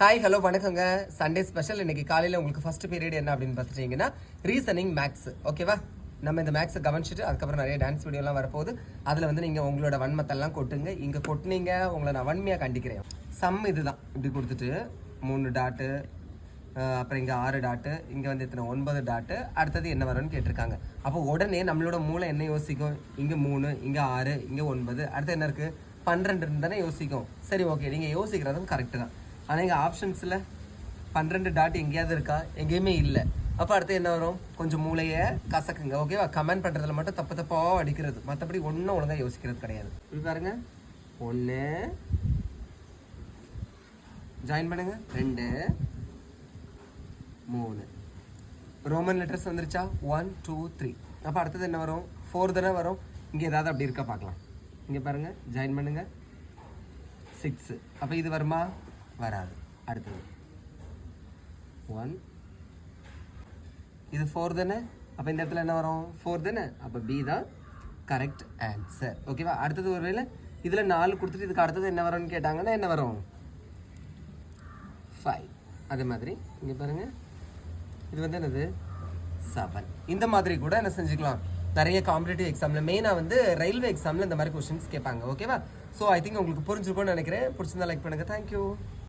Hi hello வணக்கங்க. Sunday special. இன்னைக்கு காலையில் உங்களுக்கு ஃபர்ஸ்ட் பீரியட் என்ன அப்படின்னு பார்த்துட்டீங்கன்னா ரீசனிங் மேக்ஸ். ஓகேவா? நம்ம இந்த மேக்ஸை கவனிச்சுட்டு அதுக்கப்புறம் நிறைய டான்ஸ் வீடியோலாம் வரப்போகுது. அதில் வந்து நீங்கள் உங்களோட வன்மத்தெல்லாம் கொட்டுங்க. இங்கே கொட்டுனீங்க உங்களை நான் வன்மையாக கண்டிக்கிறேன். சம் இதுதான். இப்படி கொடுத்துட்டு 3 டாட்டு, அப்புறம் இங்கே 6 டாட்டு, இங்கே வந்து எத்தனை 9 டாட்டு, அடுத்தது என்ன வரும்னு கேட்டிருக்காங்க. அப்போ உடனே நம்மளோட மூளை என்ன யோசிக்கும்? இங்கே 3, இங்கே 6, இங்கே 9, அடுத்து என்ன இருக்குது 12 தானே யோசிக்கும். சரி, ஓகே, நீங்கள் யோசிக்கிறதும் கரெக்டு தான். ஆனால் இங்கே ஆப்ஷன்ஸில் 12 டாட் எங்கேயாவது இருக்கா? எங்கேயுமே இல்லை. அப்போ அடுத்து என்ன வரும்? கொஞ்சம் மூளையை கசக்குங்க. ஓகேவா? கமெண்ட் பண்ணுறதுல மட்டும் தப்பாக அடிக்கிறது, மற்றபடி ஒன்றும் ஒழுங்காக யோசிக்கிறது கிடையாது. இப்படி பாருங்க, 1 ஜாயின் பண்ணுங்க, 2 3 ரோமன் லெட்டர்ஸ் வந்துருச்சா? 1 2 3. அப்போ அடுத்தது என்ன வரும்? 4 தானே வரும். இங்கே ஏதாவது அப்படி இருக்கா பார்க்கலாம். இங்கே பாருங்கள், ஜாயின் பண்ணுங்க, 6. அப்போ இது வருமா? வராது. அடுத்தது 1, இது 4 தானே. அப்போ இந்த இடத்துல என்ன வரும்? 4 தானே. அப்போ பி தான் கரெக்ட் ஆன்சர். ஓகேவா? அடுத்தது ஒருவேளை இதில் 4 கொடுத்துட்டு இதுக்கு அடுத்தது என்ன வரும்னு கேட்டாங்கன்னா என்ன வரும்? 5. அதே மாதிரி இங்கே பாருங்கள், இது வந்து என்னது? 7. இந்த மாதிரி கூட என்ன செஞ்சுக்கலாம், நிறைய காம்படிட்டிவ் எக்ஸாமில் மெயினாக வந்து ரயில்வே எக்ஸாமில் இந்த மாதிரி கொஸ்டின்ஸ் கேட்பாங்க. ஓகேவா? ஸோ ஐ திங்க் உங்களுக்கு புரிஞ்சுக்கணும்னு நினைக்கிறேன். பிடிச்சிருந்தா லைக் பண்ணுங்கள். தேங்க்யூ.